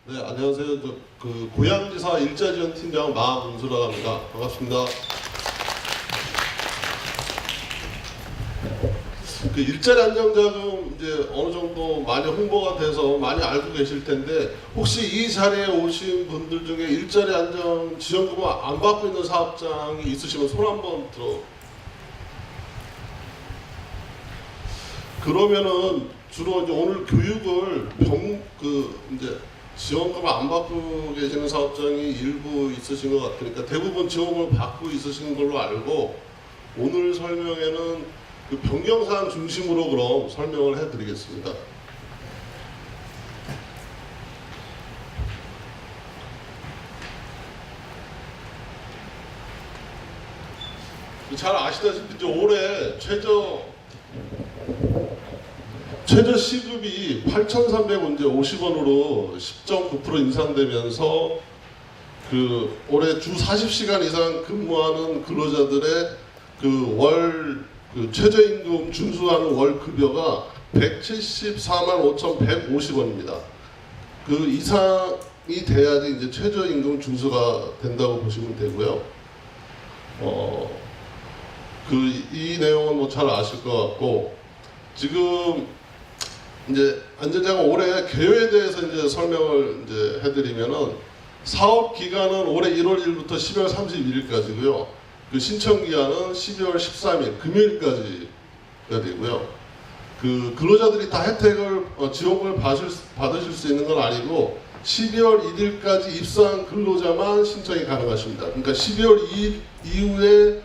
네, 안녕하세요. 고양지사 일자지원 팀장 마문수라고 합니다. 반갑습니다. 일자리 안정자금 이제 어느 정도 많이 홍보가 돼서 많이 알고 계실 텐데, 혹시 이 자리에 오신 분들 중에 일자리 안정 지원금을 안 받고 있는 사업장이 있으시면 손 한번 들어. 그러면은 주로 이제 오늘 교육을 이제 지원금을 안 받고 계시는 사업장이 일부 있으신 것 같으니까 대부분 지원금을 받고 있으신 걸로 알고, 오늘 설명에는 그 변경사항 중심으로 그럼 설명을 해드리겠습니다. 잘 아시다시피 이제 올해 최저 시급이 8,350원으로 10.9% 인상되면서 올해 주 40시간 이상 근무하는 근로자들의 최저임금 준수하는 월 급여가 174만 5,150원입니다. 그 이상이 돼야지 이제 최저임금 준수가 된다고 보시면 되고요. 이 내용은 뭐 잘 아실 것 같고, 지금 이제 안전자금 올해 개요에 대해서 이제 설명을 이제 해드리면은, 사업 기간은 올해 1월 1일부터 12월 31일까지고요. 그 신청 기한은 12월 13일 금요일까지가 되고요. 그 근로자들이 다 혜택을 지원금을 받으실 수 있는 건 아니고, 12월 1일까지 입사한 근로자만 신청이 가능하십니다. 그러니까 12월 2일 이후에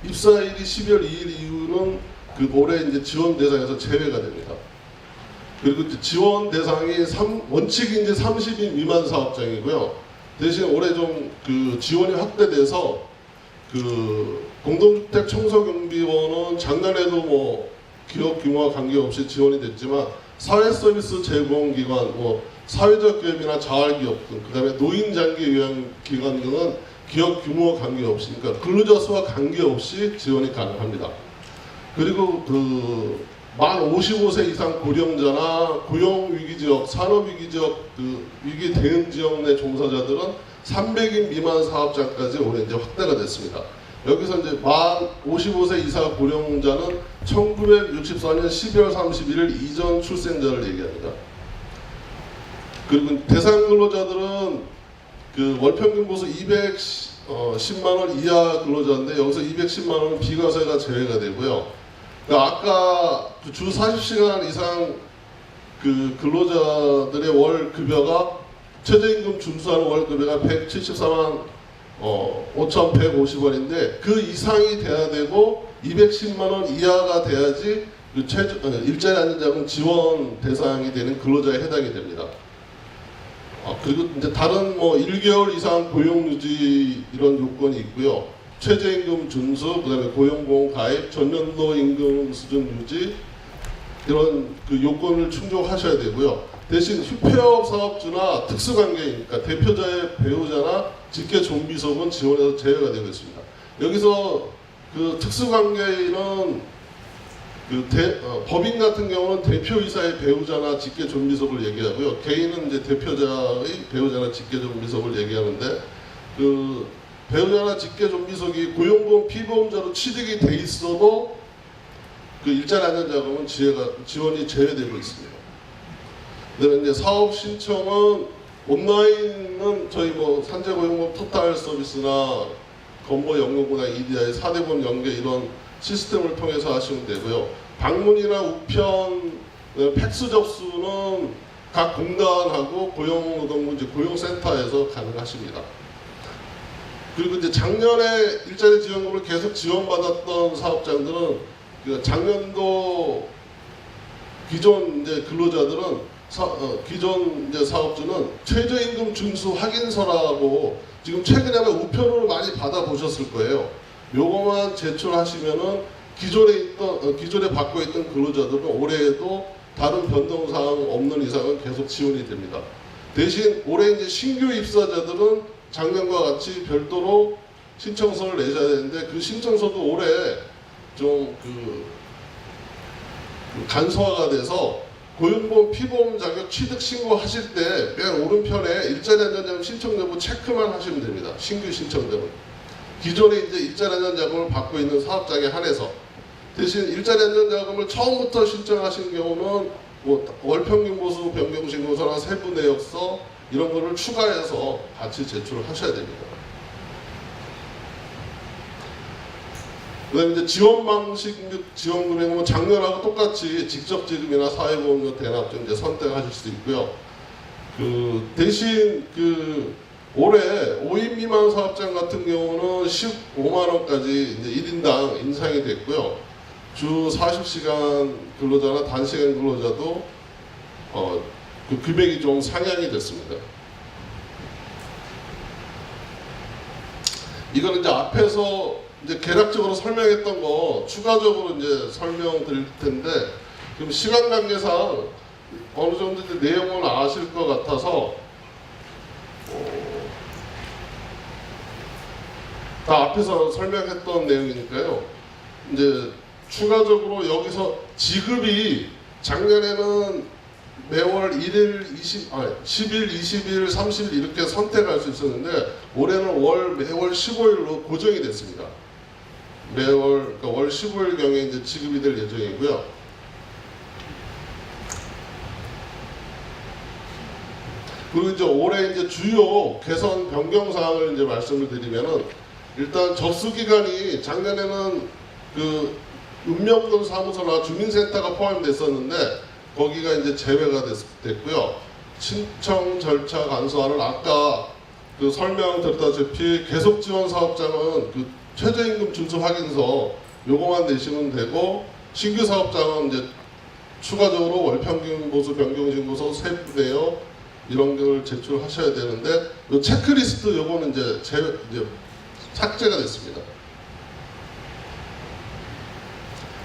입사일이 12월 2일 이후는 그 올해 이제 지원 대상에서 제외가 됩니다. 그리고 이제 지원 대상이 원칙이 이제 30인 미만 사업장이고요. 대신 올해 좀 그 지원이 확대돼서 공동주택 청소경비원은 작년에도 뭐 기업 규모와 관계없이 지원이 됐지만, 사회서비스 제공기관, 사회적 기업이나 자활기업 등, 그다음에 노인장기 요양기관 등은 기업 규모와 관계없이, 그러니까 근로자 수와 관계없이 지원이 가능합니다. 그리고 만 55세 이상 고령자나 고용위기지역, 산업위기지역, 위기 대응 지역 내 종사자들은 300인 미만 사업장까지 올해 이제 확대가 됐습니다. 여기서 이제 만 55세 이상 고령자는 1964년 12월 31일 이전 출생자를 얘기합니다. 그리고 대상 근로자들은 월 평균 보수 210만 원 이하 근로자인데, 여기서 210만 원은 비과세가 제외가 되고요. 아까 주 40시간 이상 근로자들의 월 급여가 최저임금 준수하는 월 급여가 174만 5,150원인데 그 이상이 돼야 되고 210만 원 이하가 돼야지 일자리 안정자금 지원 대상이 되는 근로자에 해당이 됩니다. 그리고 이제 다른 1개월 이상 고용유지 이런 요건이 있고요. 최저임금 준수, 그다음에 고용보험 가입, 전년도 임금 수준 유지 이런 요건을 충족하셔야 되고요. 대신 휴폐업 사업주나 특수관계이니까 대표자의 배우자나 직계 좀비속은 지원에서 제외가 되고 있습니다. 여기서 특수관계인은 법인 같은 경우는 대표이사의 배우자나 직계 좀비속을 얘기하고요. 개인은 이제 대표자의 배우자나 직계 좀비속을 얘기하는데, 배우자나 직계 좀비속이 고용보험 피보험자로 취득이 돼 있어도 일자리 안정자금은 지원이 제외되고 있습니다. 그다음에 이제 사업 신청은 온라인은 저희 산재고용보험 토탈 서비스나 건보연금구나 EDI 4대보험 연계 이런 시스템을 통해서 하시면 되고요. 방문이나 우편, 팩스 접수는 각 공단하고 고용노동부 고용센터에서 가능하십니다. 그리고 이제 작년에 일자리 지원금을 계속 지원받았던 사업장들은 작년도 기존 이제 근로자들은 기존 이제 사업주는 최저임금 준수 확인서라고 지금 최근에 우편으로 많이 받아보셨을 거예요. 요거만 제출하시면은 기존에 받고 있던 근로자들은 올해에도 다른 변동사항 없는 이상은 계속 지원이 됩니다. 대신 올해 이제 신규 입사자들은 작년과 같이 별도로 신청서를 내셔야 되는데, 그 신청서도 올해 좀 간소화가 돼서 고용보험 피보험 자격 취득 신고하실 때 맨 오른편에 일자리 안전자금 신청 여부 체크만 하시면 됩니다. 신규 신청자분. 기존에 이제 일자리 안전자금을 받고 있는 사업장에 한해서 대신 일자리 안전자금을 처음부터 신청하신 경우는 뭐 월평균 보수 변경 신고서나 세부 내역서 이런 거를 추가해서 같이 제출을 하셔야 됩니다. 그다음에 이제 지원 방식 및 지원 금액은 작년하고 똑같이 직접 지급이나 사회보험료 대납 등 이제 선택하실 수 있고요. 그 대신 그 올해 5인 미만 사업장 같은 경우는 15만 원까지 이제 1인당 인상이 됐고요. 주 40시간 근로자나 단시간 근로자도 그 금액이 좀 상향이 됐습니다. 이거는 이제 앞에서 이제 개략적으로 설명했던 거 추가적으로 이제 설명드릴 텐데 지금 시간 관계상 어느 정도 이제 내용은 아실 것 같아서 다 앞에서 설명했던 내용이니까요. 이제 추가적으로 여기서 지급이 작년에는 매월 1일, 10일, 20일, 30일 이렇게 선택할 수 있었는데 올해는 매월 15일로 고정이 됐습니다. 그러니까 월 15일경에 이제 지급이 될 예정이고요. 그리고 이제 올해 이제 주요 개선 변경 사항을 이제 말씀을 드리면은 일단 접수 기간이 작년에는 그 읍면동 사무소나 주민센터가 포함됐었는데 거기가 이제 제외가 됐고요. 신청 절차 간소화는 아까 그 설명드렸다시피 계속 지원 사업장은 그 최저임금 준수 확인서 요거만 내시면 되고 신규 사업장은 이제 추가적으로 월평균 보수 변경 신고서 세부 내역 이런 걸 제출하셔야 되는데 요 체크리스트 요거는 이제 삭제가 됐습니다.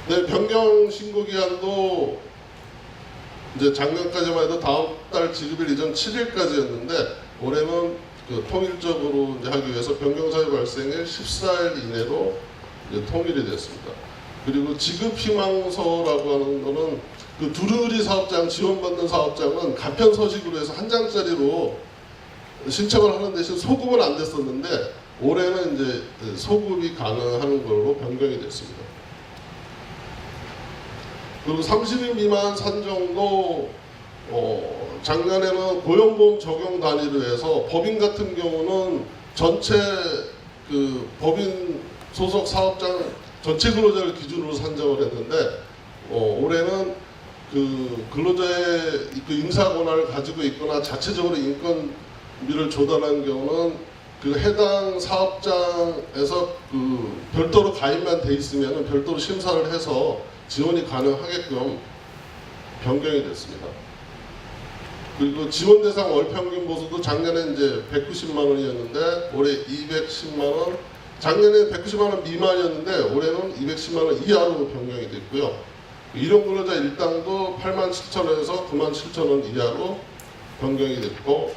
네, 변경 신고 기한도 이제 작년까지만 해도 다음 달 지급일 이전 7일까지였는데 올해는 그 통일적으로 이제 하기 위해서 변경사유 발생일 14일 이내로 이제 통일이 됐습니다. 그리고 지급 희망서라고 하는 거는 그 두루리 사업장 지원받는 사업장은 간편 서식으로 해서 한 장짜리로 신청을 하는 대신 소급은 안 됐었는데 올해는 이제 소급이 가능한 걸로 변경이 됐습니다. 그리고 30인 미만 산정도 작년에는 고용보험 적용 단위로 해서 법인 같은 경우는 전체 그 법인 소속 사업장 전체 근로자를 기준으로 산정을 했는데 올해는 그 근로자의 그 인사 권한을 가지고 있거나 자체적으로 인건비를 조달한 경우는 그 해당 사업장에서 그 별도로 가입만 돼 있으면 별도로 심사를 해서 지원이 가능하게끔 변경이 됐습니다. 그리고 지원 대상 월 평균 보수도 작년에 이제 190만 원이었는데 올해 210만 원, 작년에 190만 원 미만이었는데 올해는 210만 원 이하로 변경이 됐고요. 일용 근로자 일당도 8만 7천 원에서 9만 7천 원 이하로 변경이 됐고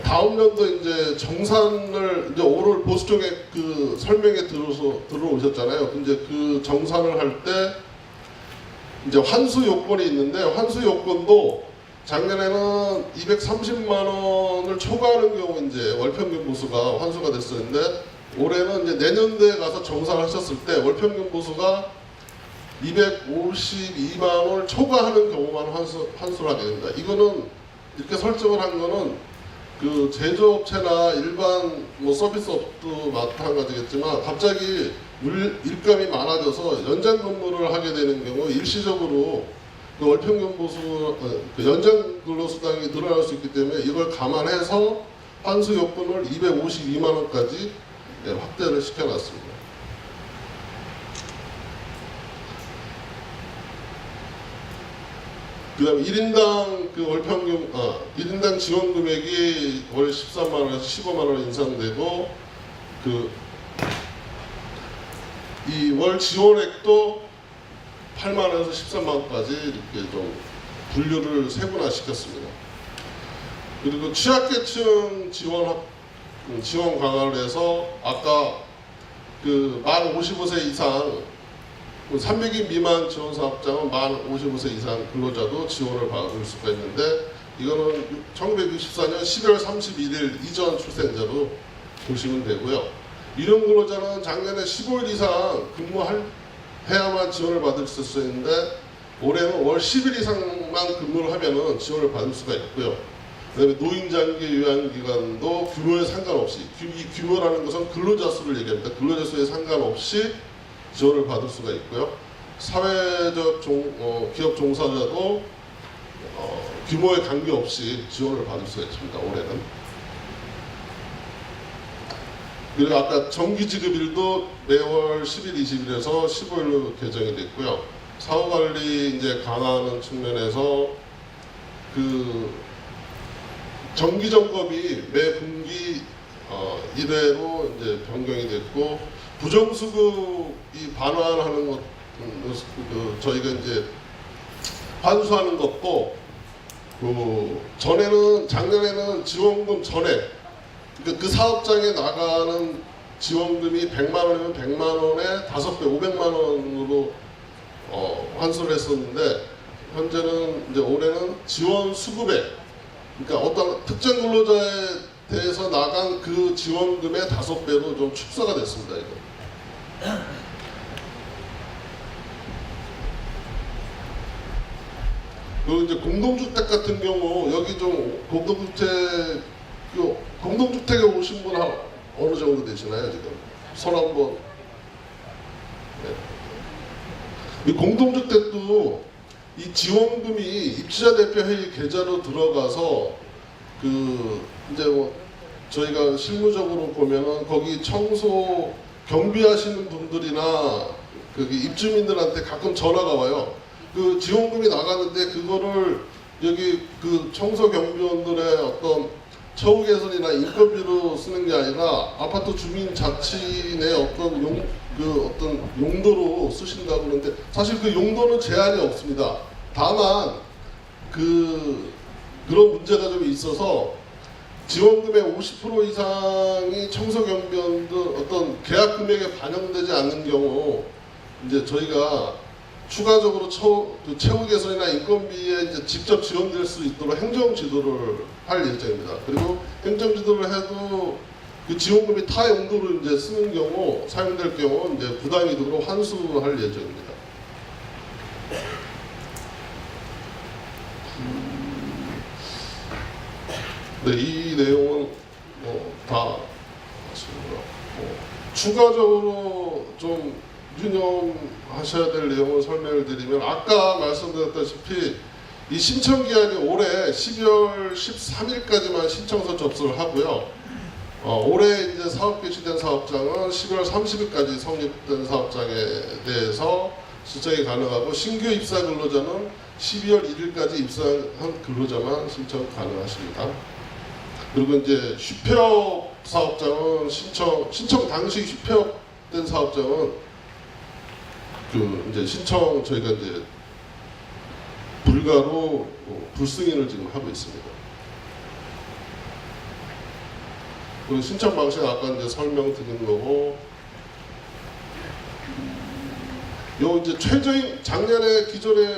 다음 연도 이제 정산을 이제 오늘 보수 쪽에 그 설명에 들어오셨잖아요. 근데 그 정산을 할 때 이제 환수 요건이 있는데 환수 요건도 작년에는 230만 원을 초과하는 경우 이제 월평균 보수가 환수가 됐었는데 올해는 이제 내년도에 가서 정산하셨을 때 월평균 보수가 252만 원을 초과하는 경우만 환수를 하게 됩니다. 이거는 이렇게 설정을 한 거는 그 제조업체나 일반 뭐 서비스업도 마찬가지겠지만 갑자기 일감이 많아져서 연장 근무를 하게 되는 경우 일시적으로 그 월평균 보수 그 연장 근로수당이 늘어날 수 있기 때문에 이걸 감안해서 환수 요건을 252만 원까지 확대를 시켜놨습니다. 그 다음에 1인당 그 월평균, 1인당 지원 금액이 월 13만 원에서 15만 원 인상되고, 이 월 지원액도 8만 원에서 13만 원까지 이렇게 좀 분류를 세분화 시켰습니다. 그리고 취약계층 지원 강화를 해서 아까 그 만 55세 이상 300인 미만 지원 사업장은 만 55세 이상 근로자도 지원을 받을 수가 있는데 이거는 1964년 12월 31일 이전 출생자로 보시면 되고요. 유령 근로자는 작년에 15일 이상 근무해야만 지원을 받을 수 있는데 올해는 월 10일 이상만 근무를 하면은 지원을 받을 수가 있고요. 그다음에 노인장기 요양기간도 규모에 상관없이, 이 규모라는 것은 근로자 수를 얘기합니다. 근로자 수에 상관없이 지원을 받을 수가 있고요. 사회적 기업 종사자도 규모에 관계없이 지원을 받을 수가 있습니다. 올해는. 그리고 아까 정기지급일도 매월 10일, 20일에서 15일로 개정이 됐고요. 사후관리 이제 강화하는 측면에서 그 정기점검이 매 분기 1회로 이제 변경이 됐고 부정수급이 반환하는 것 저희가 이제 환수하는 것도 작년에는 지원금 전액 그 사업장에 나가는 지원금이 100만 원이면 100만 원에 5배 500만 원으로 환수를 했었는데 현재는 이제 올해는 지원 수급액 그러니까 어떤 특정 근로자에 대해서 나간 그 지원금의 5배로 좀 축소가 됐습니다. 이거. 그리고 이제 공동주택 같은 경우 여기 좀 공동주택에 오신 분 어느 정도 되시나요 지금? 손 한번. 네. 이 공동주택도 이 지원금이 입주자 대표 회의 계좌로 들어가서 이제 저희가 실무적으로 보면은 거기 청소 경비하시는 분들이나 거기 입주민들한테 가끔 전화가 와요. 그 지원금이 나가는데 그거를 여기 그 청소 경비원들의 어떤 처우 개선이나 인건비로 쓰는 게 아니라 아파트 주민 자치내 어떤 용도로 쓰신다고 그러는데 사실 그 용도는 제한이 없습니다. 다만 그런 문제가 좀 있어서 지원금의 50% 이상이 청소경비원들 어떤 계약 금액에 반영되지 않는 경우 이제 저희가 추가적으로 채무 개선이나 인건비에 이제 직접 지원될 수 있도록 행정 지도를 할 예정입니다. 그리고 행정 지도를 해도 그 지원금이 타 용도로 이제 쓰는 경우 사용될 경우 이제 부당이득으로 환수할 예정입니다. 네, 이 내용은 다 추가적으로 좀 유념하셔야 될 내용을 설명을 드리면 아까 말씀드렸다시피 이 신청 기한이 올해 12월 13일까지만 신청서 접수를 하고요. 올해 이제 사업 개시된 사업장은 12월 30일까지 성립된 사업장에 대해서 신청이 가능하고 신규 입사 근로자는 12월 1일까지 입사한 근로자만 신청 가능하십니다. 그리고 이제 휴폐업 사업장은 신청 당시 휴폐업된 사업장은 이제 신청 저희가 이제 불가로 불승인을 지금 하고 있습니다. 그리고 신청 방식 아까 이제 설명드린 거고, 요 이제 최저임 작년에 기존에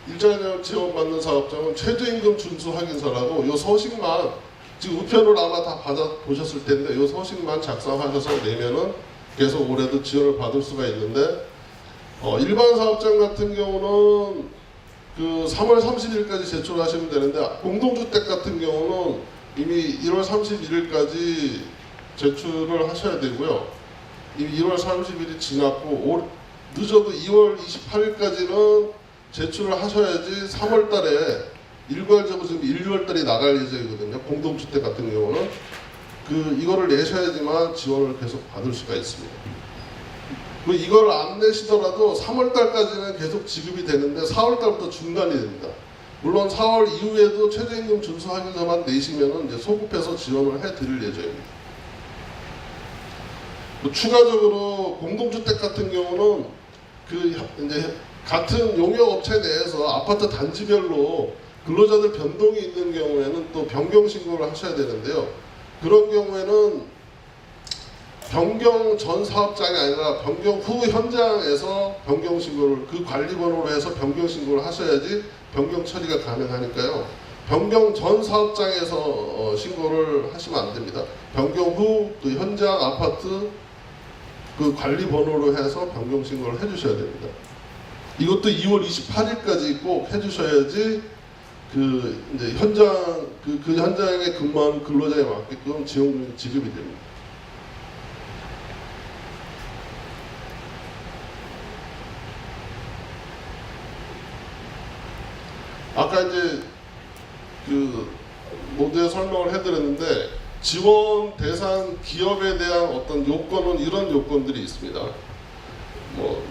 일자리 지원 받는 사업장은 최저임금 준수 확인서라고 요 서식만 지금 우편으로 아마 다 받아 보셨을 텐데 요 서식만 작성하셔서 내면은 계속 올해도 지원을 받을 수가 있는데 일반 사업장 같은 경우는 3월 30일까지 제출하시면 되는데 공동주택 같은 경우는 이미 1월 31일까지 제출을 하셔야 되고요. 이미 1월 30일이 지났고 늦어도 2월 28일까지는 제출을 하셔야지 3월 달에 일괄적으로 지금 1월 달에 나갈 예정이거든요. 공동주택 같은 경우는 이거를 내셔야지만 지원을 계속 받을 수가 있습니다. 이걸 안 내시더라도 3월 달까지는 계속 지급이 되는데 4월 달부터 중단이 됩니다. 물론 4월 이후에도 최저임금 준수 확인서만 내시면은 이제 소급해서 지원을 해드릴 예정입니다. 추가적으로 공동주택 같은 경우는 이제 같은 용역업체 내에서 아파트 단지별로 근로자들 변동이 있는 경우에는 또 변경 신고를 하셔야 되는데요. 그런 경우에는 변경 전 사업장이 아니라 변경 후 현장에서 변경 신고를 그 관리번호로 해서 변경 신고를 하셔야지 변경 처리가 가능하니까요. 변경 전 사업장에서 신고를 하시면 안 됩니다. 변경 후 그 현장 아파트 그 관리번호로 해서 변경 신고를 해주셔야 됩니다. 이것도 2월 28일까지 꼭 해주셔야지 그 이제 현장 그 현장에 근무하는 근로자에 맞게끔 지원금이 지급이 됩니다. 아까 이제 그 모두에 설명을 해드렸는데 지원 대상 기업에 대한 어떤 요건은 이런 요건들이 있습니다. 뭐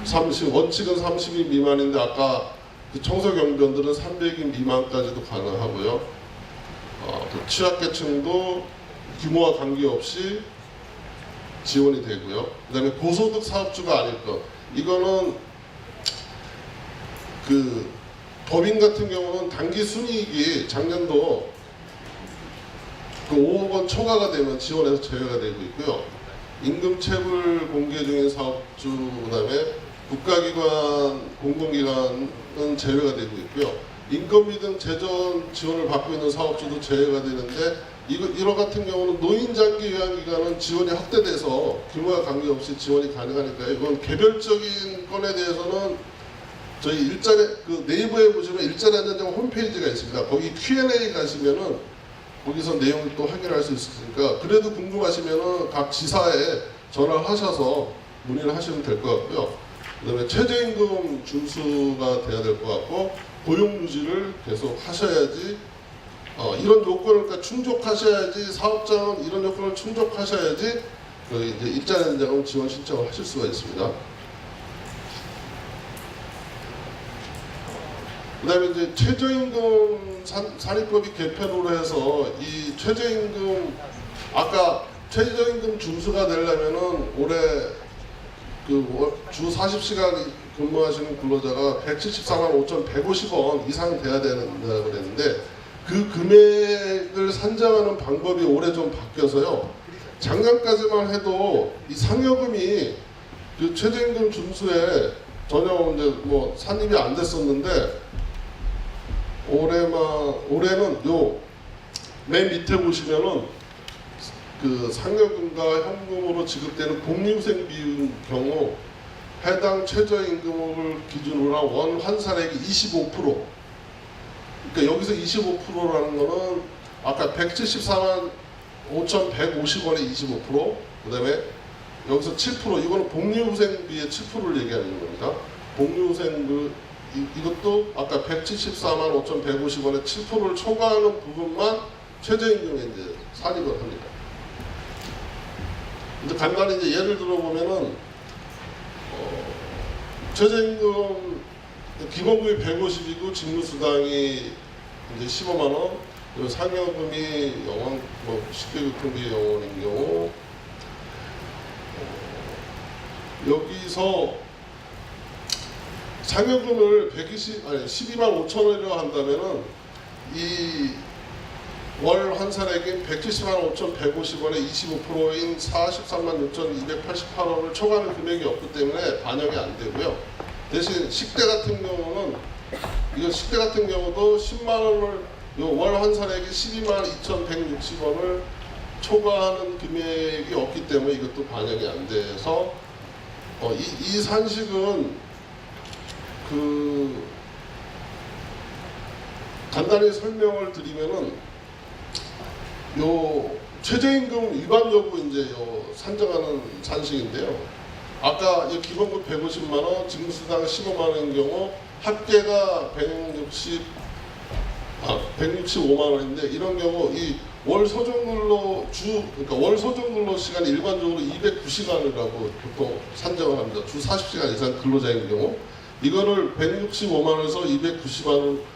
30, 원칙은 30인 미만인데 아까 그 청소경비원들은 300인 미만까지도 가능하고요. 또 취약계층도 규모와 관계없이 지원이 되고요. 그다음에 고소득 사업주가 아닐 것. 이거는 그 법인 같은 경우는 단기 순이익이 작년도 그 5억 원 초과가 되면 지원에서 제외가 되고 있고요. 임금체불 공개 중인 사업주 그다음에 국가기관, 공공기관은 제외가 되고 있고요. 인건비 등 재정 지원을 받고 있는 사업주도 제외가 되는데 이런 같은 경우는 노인장기 요양기관은 지원이 확대돼서 규모와 관계없이 지원이 가능하니까요. 이건 개별적인 건에 대해서는 저희 일자리 그 네이버에 보시면 일자리 안전장 홈페이지가 있습니다. 거기 Q&A 가시면은 거기서 내용을 또 확인할 수 있으니까 그래도 궁금하시면은 각 지사에 전화를 하셔서 문의를 하시면 될 것 같고요. 그다음에 최저임금 준수가 돼야 될 것 같고 고용 유지를 계속 하셔야지 이런 요건을 그러니까 충족하셔야지 사업장은 이런 요건을 충족하셔야지 그 이제 일자리 안전자금 지원 신청을 하실 수가 있습니다. 그다음에 이제 최저임금 산입법이 개편으로 해서 이 최저임금 아까 최저임금 준수가 되려면은 올해 그 주 40시간 근무하시는 근로자가 174만 5,150원 이상 돼야 된다고 그랬는데 그 금액을 산정하는 방법이 올해 좀 바뀌어서요. 작년까지만 해도 이 상여금이 그 최저임금 준수에 전혀 이제 뭐 산입이 안 됐었는데 올해는 요 맨 밑에 보시면은 그 상여금과 현금으로 지급되는 복리후생비인 경우 해당 최저임금을 기준으로 한 원 환산액이 25%. 그러니까 여기서 25%라는 거는 아까 174만 5,150원의 25%, 그다음에 여기서 7%, 이거는 복리후생비의 7%를 얘기하는 겁니다. 복리후생비 이것도 아까 174만 5,150원의 7%를 초과하는 부분만 최저임금에 이제 산입을 합니다. 이제 간단히 이제 예를 들어보면은 최저임금 기본급이 150이고 직무수당이 이제 15만 원, 그리고 상여금이 0원, 뭐 식대교통비 0원인 경우 여기서 상여금을 12만 5천 원이라고 한다면은 이 월 환산액인 170만 5,150원의 25%인 43만 6,288원을 초과하는 금액이 없기 때문에 반영이 안 되고요. 대신 식대 같은 경우는 이거 식대 같은 경우도 10만 원을 월 환산액이 12만 2,160원을 초과하는 금액이 없기 때문에 이것도 반영이 안 돼서 이 산식은 그 간단히 설명을 드리면은 요 최저임금 위반 여부 이제 요 산정하는 산식인데요. 아까 이 기본급 150만 원, 직무수당 15만 원인 경우 합계가 165만 원인데 이런 경우 이 월 소정근로 그러니까 월 소정근로 시간이 일반적으로 209시간이라고 보통 산정을 합니다. 주 40시간 이상 근로자인 경우 이거를 165만 원에서 290만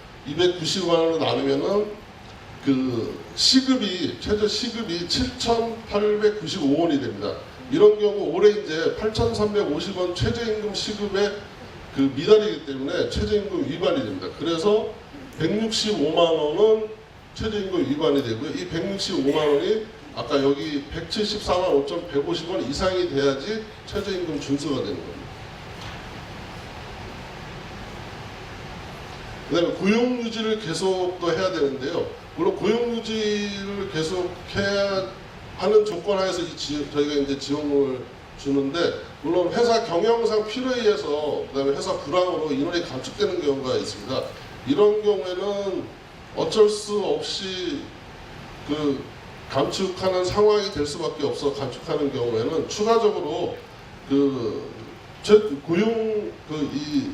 원을 나누면은 그 시급이 최저 시급이 7,895원이 됩니다. 이런 경우 올해 이제 8,350원 최저임금 시급에 그 미달이기 때문에 최저임금 위반이 됩니다. 그래서 165만 원은 최저임금 위반이 되고요. 이 165만 원이 아까 여기 174만 5,150원 이상이 돼야지 최저임금 준수가 되는 겁니다. 그 다음에 고용유지를 계속 또 해야 되는데요. 물론 고용유지를 계속 해야 하는 조건 하에서 저희가 이제 지원을 주는데, 물론 회사 경영상 필요에 의해서 그다음에 회사 불황으로 인원이 감축되는 경우가 있습니다. 이런 경우에는 어쩔 수 없이 그 감축하는 상황이 될 수밖에 없어 감축하는 경우에는 추가적으로 그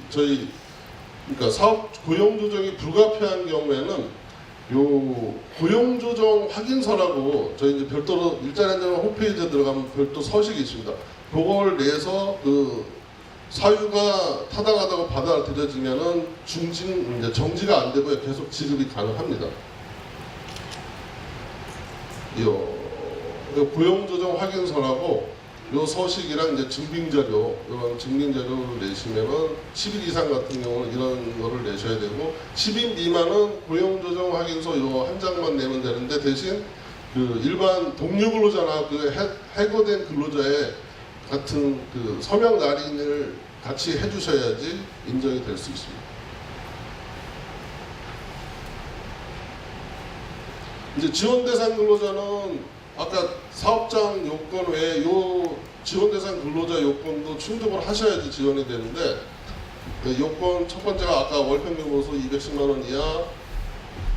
저희 그러니까 사업 고용 조정이 불가피한 경우에는 요 고용 조정 확인서라고 저희 이제 별도로 일자리 안정화 홈페이지에 들어가면 별도 서식이 있습니다. 그걸 내서 그 사유가 타당하다고 받아들여지면은 이제 정지가 안 되고 계속 지급이 가능합니다. 요 고용 조정 확인서라고 요 서식이랑 이제 증빙자료, 이런 증빙자료를 내시면은 10일 이상 같은 경우는 이런 거를 내셔야 되고, 10일 미만은 고용조정 확인서 요 한 장만 내면 되는데, 대신 그 일반 동료 근로자나 그 해고된 근로자의 같은 그 서명 날인을 같이 해주셔야지 인정이 될 수 있습니다. 이제 지원 대상 근로자는 아까 사업장 요건 외에 요 지원 대상 근로자 요건도 충족을 하셔야지 지원이 되는데, 그 요건 첫 번째가 아까 월평균 보수 210만 원 이하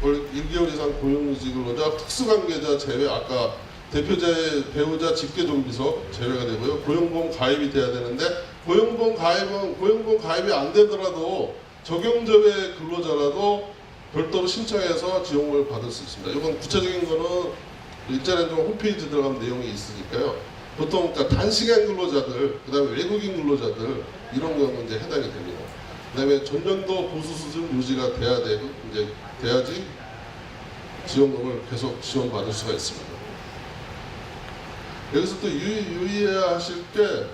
1개월 이상 고용유지 근로자 특수관계자 제외, 아까 대표자의 배우자 직계존비속 제외가 되고요. 고용보험 가입이 돼야 되는데, 고용보험 가입이 안 되더라도 적용접의 근로자라도 별도로 신청해서 지원을 받을 수 있습니다. 이건 구체적인 거는 일자리 안정화 홈페이지 들어가면 내용이 있으니까요. 보통 그러니까 단시간 근로자들, 그다음에 외국인 근로자들 이런 경우는 이제 해당이 됩니다. 그다음에 전년도 보수 수준 유지가 돼야 되고 이제 돼야지 지원금을 계속 지원받을 수가 있습니다. 여기서 또 유의해야 하실 게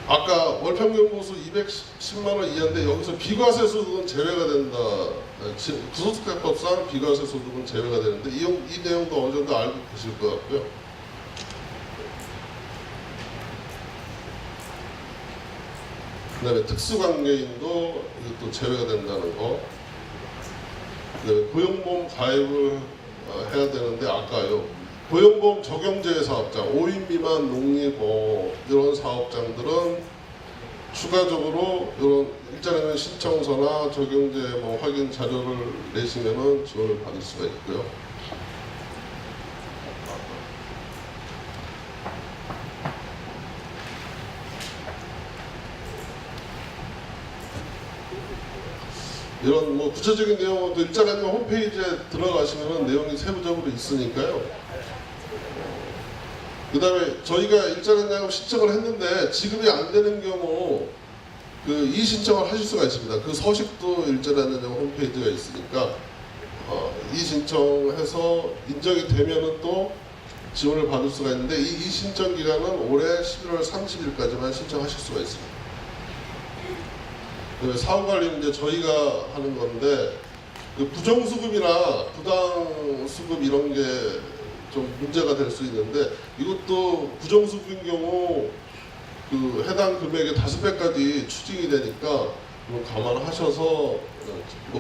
아까 월평균 보수 210만 원 이하인데 여기서 비과세 소득은 제외가 된다. 구소득세법상 비과세 소득은 제외가 되는데 이 내용도 어느 정도 알고 계실 것 같고요. 그 다음에 특수관계인도 이것도 제외가 된다는 거. 그 다음에 고용보험 가입을 해야 되는데 아까요. 고용보험 적용제외 사업장, 5인 미만 농립 이런 사업장들은 추가적으로 이런 일자리 신청서나 적용제 확인 자료를 내시면은 지원을 받을 수가 있고요. 이런 구체적인 내용은 또 일자리 안정화 홈페이지에 들어가시면은 내용이 세부적으로 있으니까요. 그 다음에 저희가 일자리 안정화 신청을 했는데 지급이 안 되는 경우 그 이신청을 하실 수가 있습니다. 그 서식도 일자리 안정화 홈페이지가 있으니까 이신청해서 인정이 되면은 또 지원을 받을 수가 있는데, 이 이신청 기간은 올해 11월 30일까지만 신청하실 수가 있습니다. 사후관리는 이제 저희가 하는 건데, 그 부정수급이나 부당수급 이런 게 좀 문제가 될 수 있는데, 이것도 부정수급인 경우 그 해당 금액의 5배까지 추징이 되니까 감안하셔서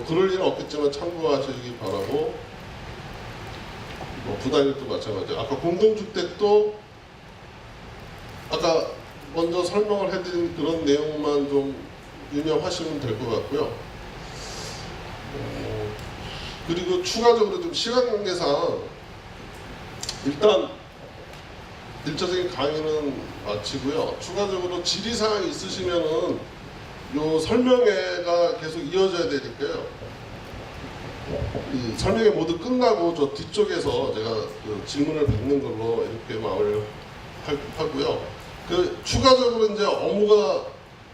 그럴 일은 없겠지만 참고하시기 바라고, 부당일도 마찬가지예요. 아까 공동주택도 아까 먼저 설명을 해드린 그런 내용만 좀 유념하시면 될 것 같고요. 그리고 추가적으로 좀 시간 관계상 일단 일차적인 강의는 마치고요. 추가적으로 질의사항이 있으시면은 요 설명회가 계속 이어져야 되니까요. 이 설명회 모두 끝나고 저 뒤쪽에서 제가 그 질문을 받는 걸로 이렇게 마무리를 하고요. 그 추가적으로 이제 업무가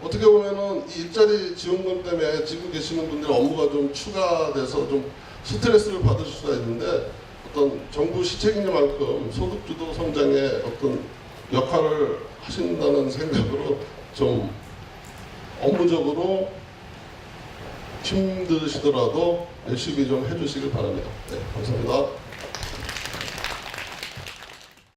어떻게 보면은 이 일자리 지원금 때문에 지금 계시는 분들 업무가 좀 추가돼서 좀 스트레스를 받으실 수가 있는데, 어떤 정부 시책인만큼 소득주도 성장에 어떤 역할을 하신다는 생각으로 좀 업무적으로 힘드시더라도 열심히 좀 해주시길 바랍니다. 네, 감사합니다.